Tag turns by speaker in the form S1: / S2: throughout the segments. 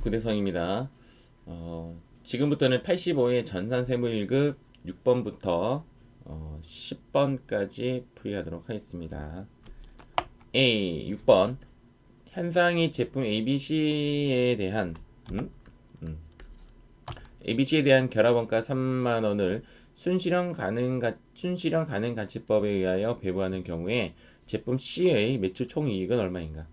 S1: 구대성입니다. 지금부터는 85의 전산세무 1급 6번부터 10번까지 풀이하도록 하겠습니다. A 6번 현상이 제품 ABC에 대한 ABC에 대한 결합원가 3만 원을 순실현 가능 가치법에 의하여 배부하는 경우에 제품 C의 매출 총이익은 얼마인가?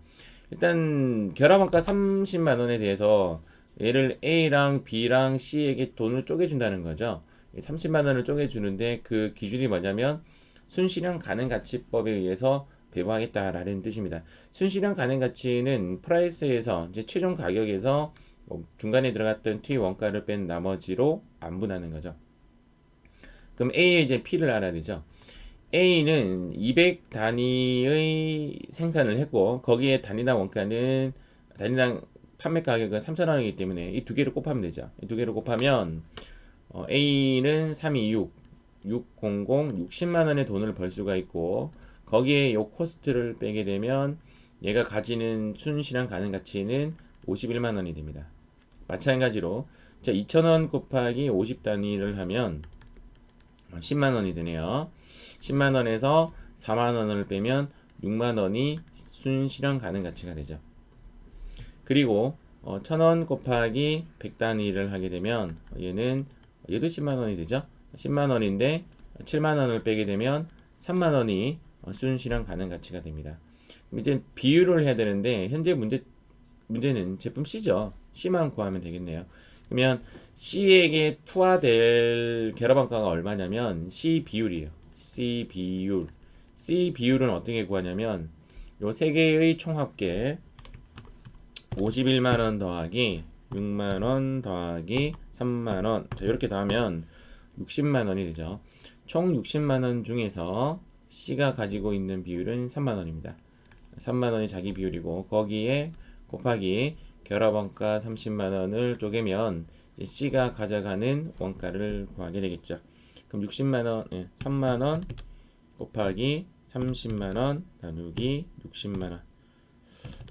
S1: 일단 결합원가 30만 원에 대해서 얘를 A랑 B랑 C에게 돈을 쪼개준다는 거죠. 30만 원을 쪼개주는데 그 기준이 뭐냐면 순실현 가능 가치법에 의해서 배부하겠다라는 뜻입니다. 순실현 가능 가치는 프라이스에서 이제 최종 가격에서 중간에 들어갔던 T 원가를 뺀 나머지로 안분하는 거죠. 그럼 A의 이제 P를 알아야 되죠. A는 200 단위의 생산을 했고 거기에 단위당 판매 가격은 3,000원이기 때문에 이 두 개를 곱하면 되죠. 이 두 개를 곱하면 A는 326, 600, 60만 원의 돈을 벌 수가 있고 거기에 요 코스트를 빼게 되면 얘가 가지는 순실현 가능 가치는 51만 원이 됩니다. 마찬가지로 자 2,000원 곱하기 50 단위를 하면 10만 원이 되네요. 10만 원에서 4만 원을 빼면 6만 원이 순실현 가능 가치가 되죠. 그리고 1,000원 곱하기 100 단위를 하게 되면 얘도 10만 원이 되죠. 10만 원인데 7만 원을 빼게 되면 3만 원이 순실현 가능 가치가 됩니다. 이제 비율을 해야 되는데 현재 문제는 제품 C죠. C만 구하면 되겠네요. 그러면 C에게 투하될 결합원가가 얼마냐면 C 비율이에요. C 비율. C 비율은 어떻게 구하냐면 요 세 개의 총합계 51만 원 더하기 6만 원 더하기 3만 원. 자, 이렇게 더하면 60만 원이 되죠. 총 60만 원 중에서 C가 가지고 있는 비율은 3만 원입니다. 3만 원이 자기 비율이고 거기에 곱하기 결합원가 30만 원을 쪼개면 C가 가져가는 원가를 구하게 되겠죠. 그럼 60만 원, 3만 원 곱하기 30만 원 나누기 60만 원.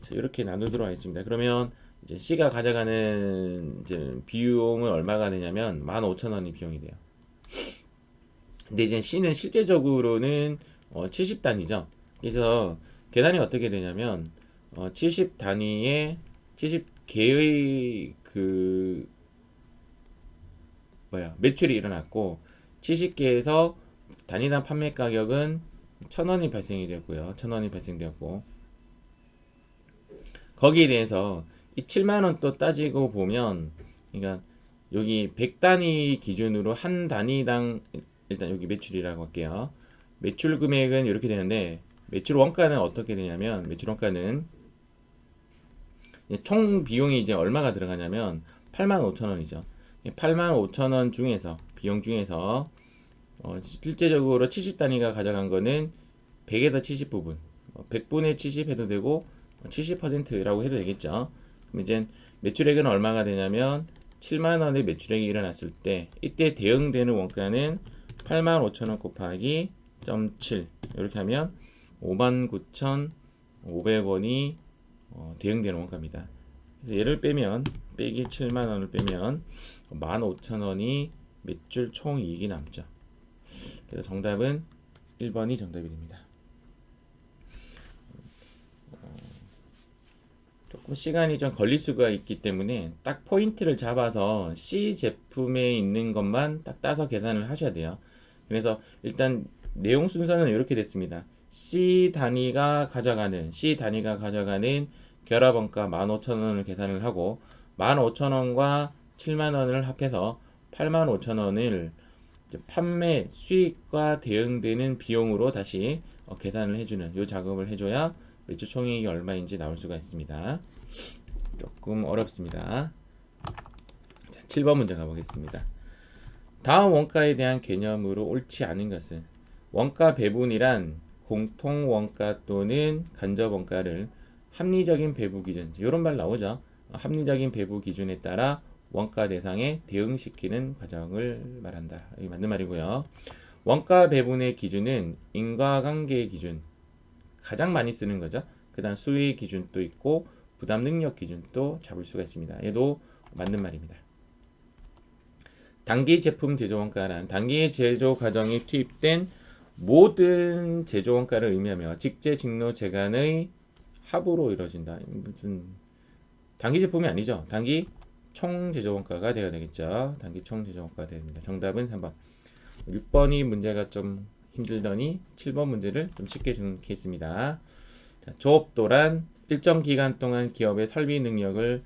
S1: 자, 이렇게 나누도록 하겠습니다. 그러면 이제 C가 가져가는 이제 비용은 얼마가 되냐면 15,000원이 비용이 돼요. 근데 이제 C는 실제적으로는 70단위죠. 그래서 계산이 어떻게 되냐면 70단위에 70개의 매출이 일어났고 70개에서 단위당 판매 가격은 1,000원이 발생이 되었고요. 1,000원이 발생되었고 거기에 대해서 이 7만 원 또 따지고 보면 그러니까 여기 100단위 기준으로 한 단위당 일단 여기 매출이라고 할게요. 매출 금액은 이렇게 되는데 매출 원가는 어떻게 되냐면 매출 원가는 총 비용이 이제 얼마가 들어가냐면 85,000원이죠. 85,000원 중에서 비용 중에서 실제적으로 70단위가 가져간 거는 100에서 70 부분 100분의 70 해도 되고 70%라고 해도 되겠죠. 그럼 이제 매출액은 얼마가 되냐면 7만 원의 매출액이 일어났을 때 이때 대응되는 원가는 85,000원 곱하기 0.7 이렇게 하면 59,500원이 대응되는 원가입니다. 그래서 얘를 빼면 빼기 7만 원을 빼면 15,000원이 매출 총이익이 남죠. 그래서 정답은 1번이 정답이 됩니다. 조금 시간이 좀 걸릴 수가 있기 때문에 딱 포인트를 잡아서 C 제품에 있는 것만 딱 따서 계산을 하셔야 돼요. 그래서 일단 내용 순서는 이렇게 됐습니다. C 단위가 가져가는 결합원가 15,000원을 계산을 하고 15,000원과 7만 원을 합해서 85,000원을 판매 수익과 대응되는 비용으로 다시 계산을 해주는 이 작업을 해줘야 매출 총이익이 얼마인지 나올 수가 있습니다. 조금 어렵습니다. 자, 7번 문제 가보겠습니다. 다음 원가에 대한 개념으로 옳지 않은 것은 원가 배분이란 공통 원가 또는 간접 원가를 합리적인 배분 기준 이런 말 나오죠. 합리적인 배분 기준에 따라 원가 대상에 대응시키는 과정을 말한다. 이게 맞는 말이고요. 원가 배분의 기준은 인과관계 기준 가장 많이 쓰는 거죠. 그 다음 수의 기준도 있고 부담 능력 기준도 잡을 수가 있습니다. 얘도 맞는 말입니다. 단기 제품 제조 원가란 단기 제조 과정이 투입된 모든 제조 원가를 의미하며 직제 직노 재간의 합으로 이루어진다. 무슨 단기 제품이 아니죠. 단기 총 제조 원가가 되어야 되겠죠. 단기 총 제조 원가가 됩니다. 정답은 3번. 6번이 문제가 좀 힘들더니 7번 문제를 좀 쉽게 준 케이스입니다. 자, 조업도란 일정 기간 동안 기업의 설비 능력을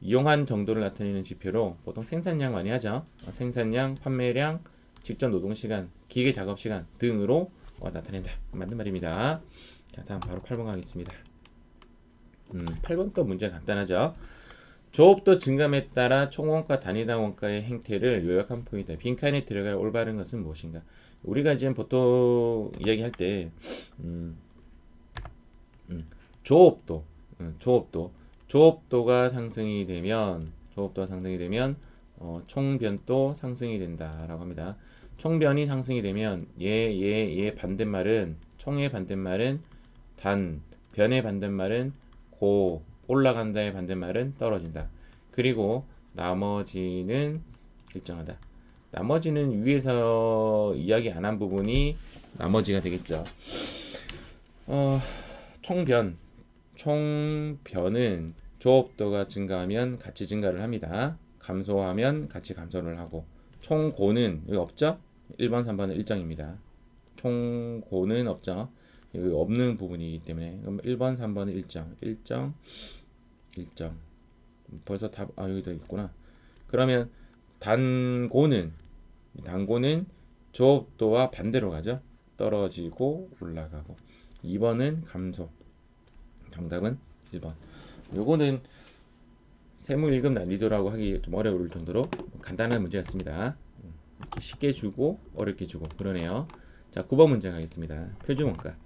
S1: 이용한 정도를 나타내는 지표로 보통 생산량 많이 하죠. 생산량, 판매량, 직접 노동시간, 기계 작업시간 등으로 나타낸다. 맞는 말입니다. 자, 다음 바로 8번 가겠습니다. 8번 또 문제 간단하죠. 조업도 증감에 따라 총원가 단위당 원가의 행태를 요약한 포인트. 빈칸에 들어갈 올바른 것은 무엇인가? 우리가 지금 보통 이야기할 때 조업도가 상승이 되면 총변도 상승이 된다라고 합니다. 총변이 상승이 되면 얘 반대말은 총의 반대말은 단, 변의 반대말은 고, 올라간다의 반대말은 떨어진다. 그리고 나머지는 일정하다. 나머지는 위에서 이야기 안 한 부분이 나머지가 되겠죠. 총변은 조업도가 증가하면 같이 증가를 합니다. 감소하면 같이 감소를 하고, 총고는 여기 없죠? 1번, 3번은 일정입니다. 총고는 없죠. 여기 없는 부분이기 때문에 그럼 1번, 3번은 일정. 벌써 답 여기도 있구나. 그러면 단고는 조업도와 반대로 가죠. 떨어지고 올라가고. 2번은 감소. 정답은 1번. 요거는 세무 1급 난이도라고 하기 좀 어려울 정도로 간단한 문제였습니다. 이렇게 쉽게 주고 어렵게 주고 그러네요. 자, 9번 문제 가겠습니다. 표준원가.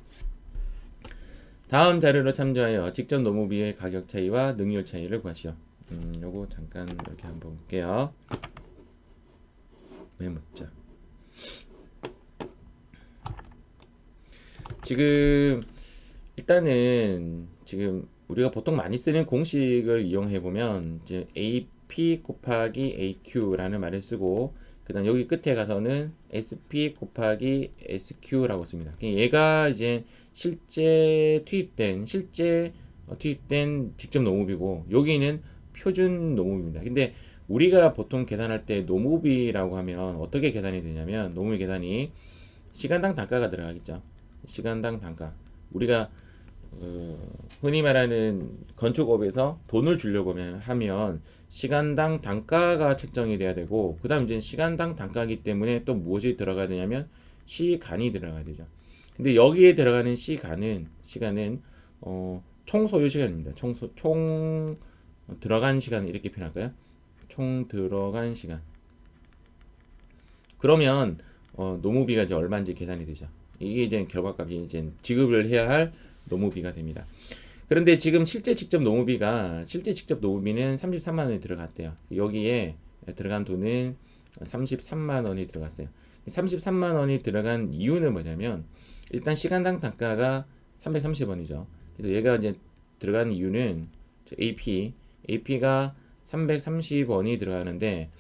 S1: 다음 자료로 참조하여 직접 노무비의 가격 차이와 능률 차이를 구하시오. 요거 잠깐 이렇게 한번 볼게요. 메모자. 지금 일단은 지금 우리가 보통 많이 쓰는 공식을 이용해 보면 이제 AP 곱하기 AQ라는 말을 쓰고 그다음 여기 끝에 가서는 SP 곱하기 SQ라고 씁니다. 얘가 이제 실제 투입된 직접 노무비고 여기는 표준 노무비입니다. 근데 우리가 보통 계산할 때 노무비라고 하면 어떻게 계산이 되냐면 노무비 계산이 시간당 단가가 들어가겠죠. 시간당 단가. 우리가 흔히 말하는 건축업에서 돈을 주려고 하면 시간당 단가가 책정이 돼야 되고 그 다음 이제 시간당 단가이기 때문에 또 무엇이 들어가야 되냐면 시간이 들어가야 되죠. 근데 여기에 들어가는 시간은 총 소요 시간입니다. 총 들어간 시간 이렇게 표현할까요? 총 들어간 시간. 그러면 노무비가 이제 얼마인지 계산이 되죠. 이게 이제 결과값이 이제 지급을 해야 할 노무비가 됩니다. 그런데 지금 실제 직접 노무비는 33만 원이 들어갔대요. 여기에 들어간 돈은 33만 원이 들어갔어요. 33만 원이 들어간 이유는 뭐냐면 일단 시간당 단가가 330원이죠. 그래서 얘가 이제 들어간 이유는 AP가 330원이 들어가는데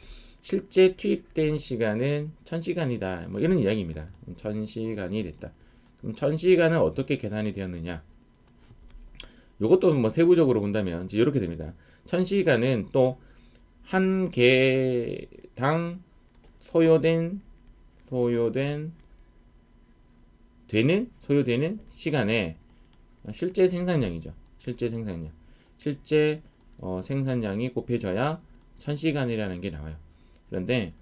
S1: 실제 투입된 시간은 1000시간이다. 뭐 이런 이야기입니다. 1000시간이 됐다. 그럼 1000시간은 어떻게 계산이 되었느냐? 요것도 뭐 세부적으로 본다면 이제 이렇게 됩니다. 1000시간은 또 한 개당 소요되는 시간의 실제 생산량이죠. 실제 생산량이 곱해져야 1000시간이라는 게 나와요. 그런데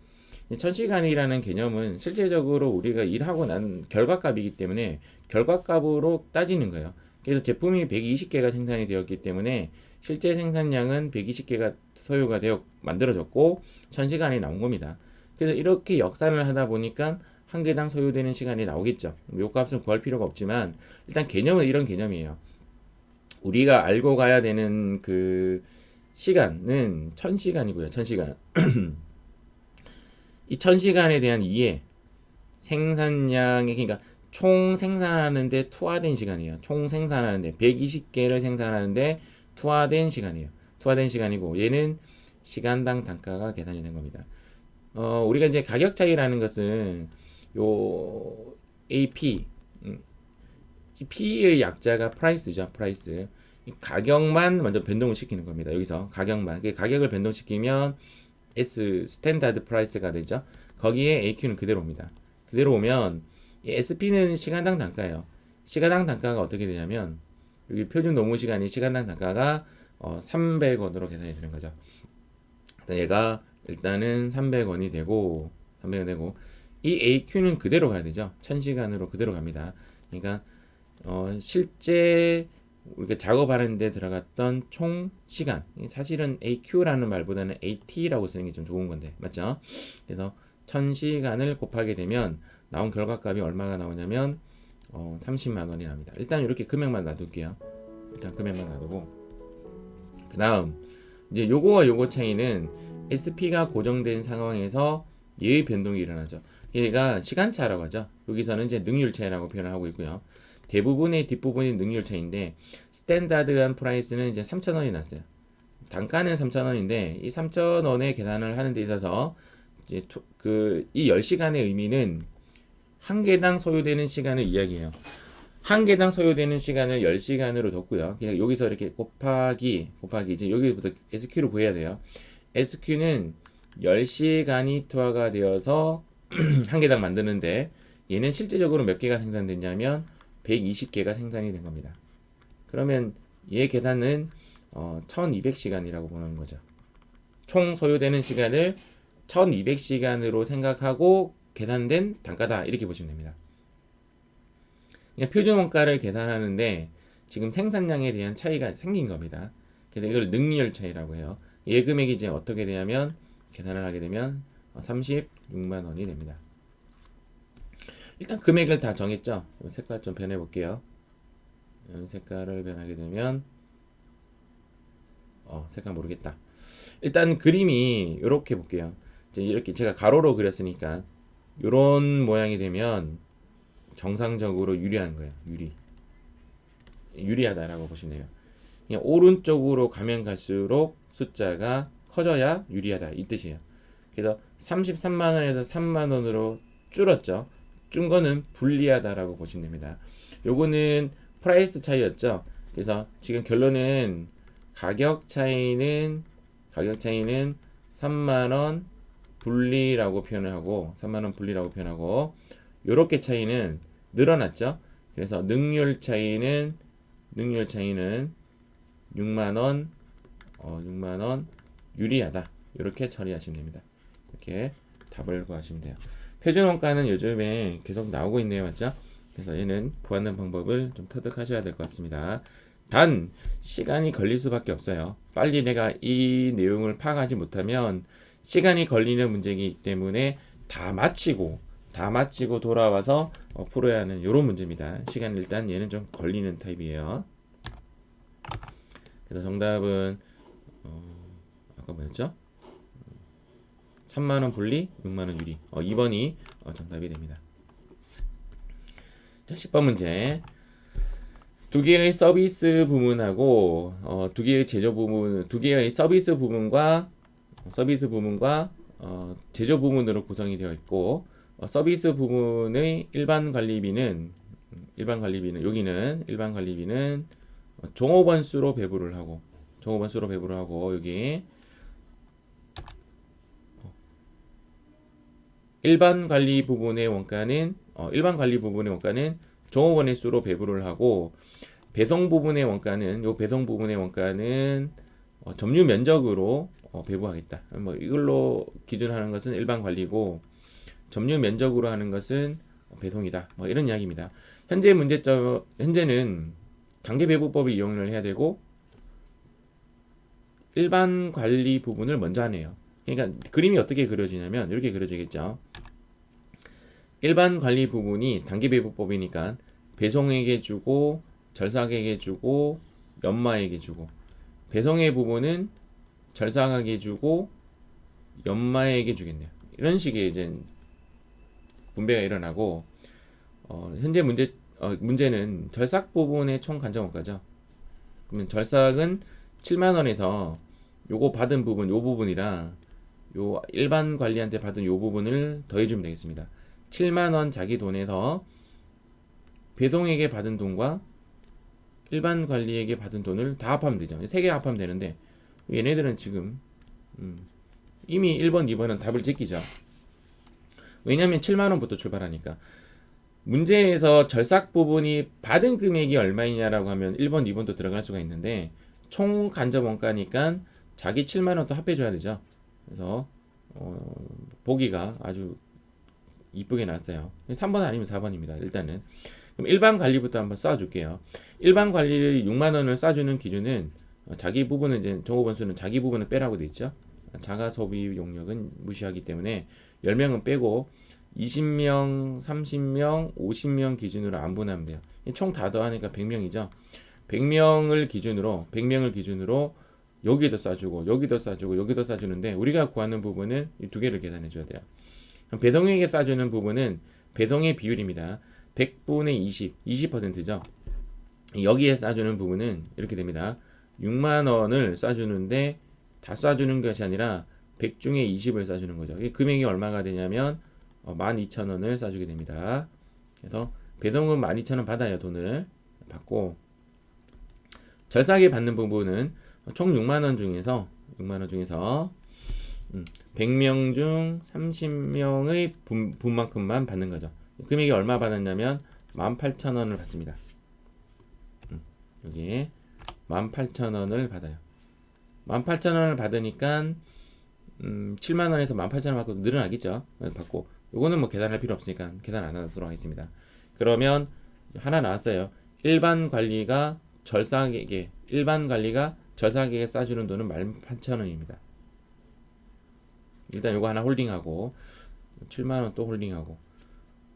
S1: 1000시간이라는 개념은 실제적으로 우리가 일하고 난 결과값이기 때문에 결과값으로 따지는 거예요. 그래서 제품이 120개가 생산이 되었기 때문에 실제 생산량은 120개가 소요가 되어 만들어졌고 1000시간이 나온 겁니다. 그래서 이렇게 역산을 하다 보니까 한 개당 소요되는 시간이 나오겠죠. 요 값은 구할 필요가 없지만 일단 개념은 이런 개념이에요. 우리가 알고 가야 되는 그 시간은 1000시간이고요. 1000시간. 이 1000시간에 대한 이해, 생산량의 그러니까 총 생산하는데 투하된 시간이에요. 총 생산하는데 120개를 생산하는데 투하된 시간이에요. 투하된 시간이고 얘는 시간당 단가가 계산이 된 겁니다. 우리가 이제 가격 차이라는 것은 요 AP 이 P의 약자가 프라이스죠. 프라이스. 이 가격만 먼저 변동을 시키는 겁니다. 여기서 가격만. 가격을 변동시키면 S 스탠다드 프라이스가 되죠. 거기에 AQ는 그대로입니다. 그대로 오면 이 SP는 시간당 단가예요. 시간당 단가가 어떻게 되냐면 여기 표준 노무 시간이 시간당 단가가 300원으로 계산이 되는 거죠. 얘가 일단은 300원이 되고 이 AQ는 그대로 가야 되죠. 1000시간으로 그대로 갑니다. 그러니까 실제 우리가 작업하는 데 들어갔던 총 시간, 사실은 AQ라는 말보다는 AT라고 쓰는 게 좀 좋은 건데 맞죠? 그래서 1000시간을 곱하게 되면 나온 결과값이 얼마가 나오냐면 30만 원이 납니다. 일단 이렇게 금액만 놔둘게요. 일단 금액만 놔두고 그 다음 이제 요거와 요거 차이는 SP가 고정된 상황에서 얘의 변동이 일어나죠. 얘가 시간차라고 하죠. 여기서는 이제 능률 차이라고 표현을 하고 있고요. 대부분의 뒷부분이 능률 차이인데 스탠다드한 프라이스는 이제 3,000원이 났어요. 단가는 3,000원인데 이 3,000원에 계산을 하는 데 있어서 이제 이 10시간의 의미는 한 개당 소요되는 시간을 이야기해요. 한 개당 소요되는 시간을 10시간으로 뒀고요. 그냥 여기서 이렇게 곱하기 이제 여기부터 SQ를 구해야 돼요. SQ는 10시간이 투하가 되어서 한 개당 만드는데 얘는 실제적으로 몇 개가 생산됐냐면 120개가 생산이 된 겁니다. 그러면 얘 계산은 1200시간이라고 보는 거죠. 총 소요되는 시간을 1200시간으로 생각하고 계산된 단가다 이렇게 보시면 됩니다. 표준 원가를 계산하는데 지금 생산량에 대한 차이가 생긴 겁니다. 그래서 이걸 능률 차이라고 해요. 얘 금액이 이제 어떻게 되냐면 계산을 하게 되면 36만 원이 됩니다. 일단 금액을 다 정했죠. 색깔 좀 변해 볼게요. 색깔을 변하게 되면 색깔 모르겠다. 일단 그림이 이렇게 볼게요. 이렇게 제가 가로로 그렸으니까 이런 모양이 되면 정상적으로 유리한 거예요. 유리하다라고 보시면 돼요. 그냥 오른쪽으로 가면 갈수록 숫자가 커져야 유리하다 이 뜻이에요. 그래서 33만 원에서 3만 원으로 줄었죠. 준 거는 불리하다라고 보시면 됩니다. 요거는 프라이스 차이였죠. 그래서 지금 결론은 가격 차이는 3만 원 분리라고 표현을 하고 3만 원 분리라고 표현하고 요렇게 차이는 늘어났죠. 그래서 능률 차이는 6만 원 유리하다. 이렇게 처리하시면 됩니다. 이렇게 답을 구하시면 돼요. 표준 원가는 요즘에 계속 나오고 있네요. 맞죠? 그래서 얘는 구하는 방법을 좀 터득하셔야 될 것 같습니다. 단 시간이 걸릴 수밖에 없어요. 빨리 내가 이 내용을 파악하지 못하면 시간이 걸리는 문제이기 때문에 다 마치고 돌아와서 풀어야 하는 이런 문제입니다. 시간 일단 얘는 좀 걸리는 타입이에요. 그래서 정답은 아까 뭐였죠? 3만원 분리 6만원 유리 2번이 정답이 됩니다. 자 10번 문제 두 개의 서비스 부문하고 두 개의 제조 부문 두 개의 서비스 부문과 제조 부문으로 구성이 되어 있고 서비스 부문의 일반 관리비는 여기는 일반 관리비는 종업원 수로 배분을 하고 여기 일반 관리 부분의 원가는 종업원의 수로 배분을 하고 배송 부분의 원가는 점유 면적으로 배분하겠다. 뭐 이걸로 기준하는 것은 일반 관리고 점유 면적으로 하는 것은 배송이다. 뭐 이런 이야기입니다. 현재는 단계 배분법을 이용을 해야 되고 일반 관리 부분을 먼저 하네요. 그러니까 그림이 어떻게 그려지냐면 이렇게 그려지겠죠. 일반 관리 부분이 단계 배분법이니까 배송에게 주고 절삭에게 주고 연마에게 주고 배송의 부분은 절삭에게 주고 연마에게 주겠네요. 이런 식의 이제 분배가 일어나고 현재 문제는 절삭 부분의 총 간접 원가죠. 그러면 절삭은 7만 원에서 요거 받은 부분 요 부분이랑 요 일반 관리한테 받은 요 부분을 더해주면 되겠습니다. 7만 원 자기 돈에서 배송에게 받은 돈과 일반 관리에게 받은 돈을 다 합하면 되죠. 3개 합하면 되는데 얘네들은 지금 이미 1번, 2번은 답을 제끼죠. 왜냐하면 7만 원부터 출발하니까. 문제에서 절삭 부분이 받은 금액이 얼마이냐라고 하면 1번, 2번도 들어갈 수가 있는데 총 간접 원가니까 자기 7만 원 또 합해줘야 되죠. 그래서 보기가 아주 이쁘게 나왔어요. 3번 아니면 4번입니다. 일단은 그럼 일반 관리부터 한번 쏴줄게요. 일반 관리를 6만 원을 쏴주는 기준은 자기 부분은 이제 종업원수는 자기 부분을 빼라고 돼 있죠. 자가 소비 용역은 무시하기 때문에 10명은 빼고 20명, 30명, 50명 기준으로 안분하면 돼요. 총 다 더하니까 100명이죠. 100명을 기준으로 여기도 쏴주고 여기도 쏴주고 여기도 쏴주는데 우리가 구하는 부분은 이 두 개를 계산해 줘야 돼요. 배송에게 쏴주는 부분은 배송의 비율입니다. 100분의 20, 20%죠. 여기에 쏴주는 부분은 이렇게 됩니다. 6만 원을 쏴주는데 다 쏴주는 것이 아니라 100 중에 20을 쏴주는 거죠. 이 금액이 얼마가 되냐면 12,000원을 쏴주게 됩니다. 그래서 배송은 12,000원 받아요. 돈을 받고 절삭에 받는 부분은 총 6만원 중에서 100명 중 30명의 분만큼만 받는 거죠. 금액이 얼마 받았냐면 18,000원을 받습니다. 여기 18,000원을 받아요. 18,000원을 받으니까 7만원에서 18,000원 받고 늘어나겠죠. 받고 요거는 뭐 계산할 필요 없으니까 계산 안 하도록 하겠습니다. 그러면 하나 나왔어요. 일반 관리가 절삭에게 쏴주는 돈은 18,000원입니다. 일단 요거 하나 홀딩하고 7만원 또 홀딩하고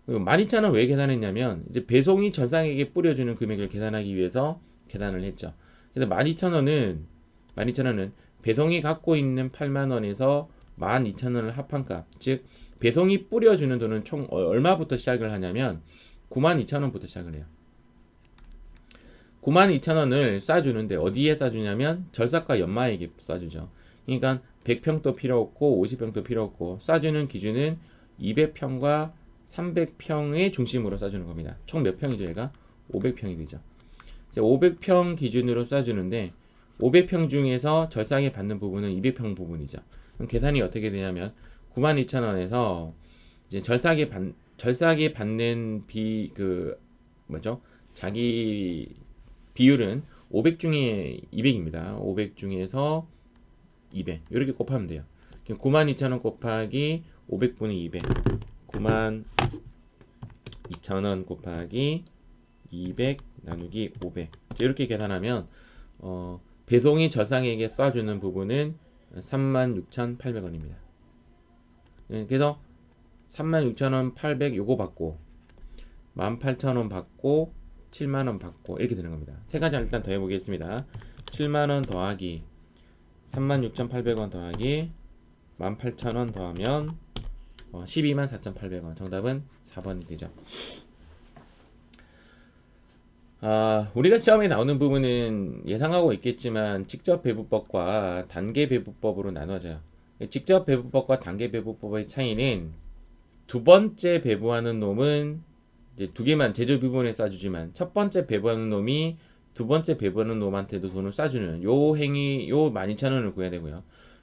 S1: 12,000원 왜 계산했냐면 이제 배송이 절삭에게 뿌려주는 금액을 계산하기 위해서 계산을 했죠. 그래서 12,000원은 배송이 갖고 있는 8만원에서 12,000원을 합한 값, 즉 배송이 뿌려주는 돈은 총 얼마부터 시작을 하냐면 92,000원부터 시작을 해요. 92,000원을 쏴주는데 어디에 쏴주냐면 절삭과 연마에게 쏴주죠. 그러니까 100평도 필요 없고 50평도 필요 없고 쏴주는 기준은 200평과 300평의 중심으로 쏴주는 겁니다. 총 몇 평이죠? 얘가 500평이 되죠. 500평 기준으로 쏴주는데 500평 중에서 절삭에 받는 부분은 200평 부분이죠. 그럼 계산이 어떻게 되냐면 92,000원에서 이제 절삭에 받는 자기 비율은 500 중에 200입니다. 500 중에서 200 이렇게 곱하면 돼요. 92,000원 곱하기 500분의 200 92,000원 곱하기 200 나누기 500 이렇게 계산하면 배송이 절삭에게 쏴주는 부분은 36,800원입니다. 그래서 36,000원 800 요거 받고 18,000원 받고 7만원 받고 이렇게 되는 겁니다. 세 가지 일단 더해 보겠습니다. 7만원 더하기 36,800원 더하기 18,000원 더하면 124,800원. 정답은 4번이 되죠. 우리가 시험에 나오는 부분은 예상하고 있겠지만 직접 배부법과 단계 배부법으로 나눠져요. 직접 배부법과 단계 배부법의 차이는 두 번째 배부하는 놈은 이제 두 개만 제조 부분에 쏴주지만 첫 번째 배부하는 놈이 두 번째 배부하는 놈한테도 돈을 쏴주는 요 행위, 요 12,000원을 구해야 되고요.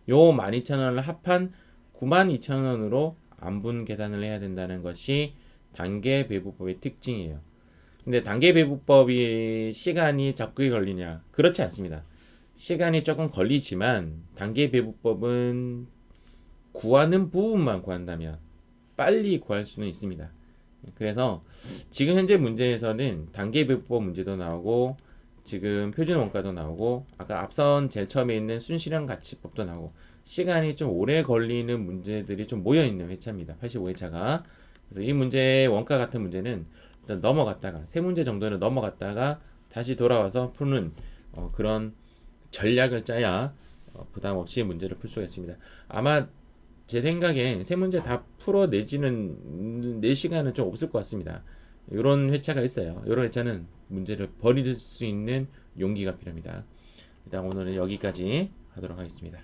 S1: 요 12,000원을 합한 92,000원으로 안분 계산을 해야 된다는 것이 단계 배부법의 특징이에요. 근데 단계 배부법이 시간이 적게 걸리냐? 그렇지 않습니다. 시간이 조금 걸리지만 단계 배부법은 구하는 부분만 구한다면 빨리 구할 수는 있습니다. 그래서 지금 현재 문제에서는 단계 배부법 문제도 나오고 지금 표준 원가도 나오고 아까 앞선 제일 처음에 있는 순실현 가치법도 나오고 시간이 좀 오래 걸리는 문제들이 좀 모여있는 회차입니다. 85회차가. 그래서 이 문제 원가 같은 문제는 일단 넘어갔다가 세 문제 정도는 넘어갔다가 다시 돌아와서 푸는 그런 전략을 짜야 부담 없이 문제를 풀 수가 있습니다. 아마 제 생각엔 세 문제 다 풀어내지는 내 시간은 좀 없을 것 같습니다. 이런 회차가 있어요. 이런 회차는 문제를 버릴 수 있는 용기가 필요합니다. 일단 오늘은 여기까지 하도록 하겠습니다.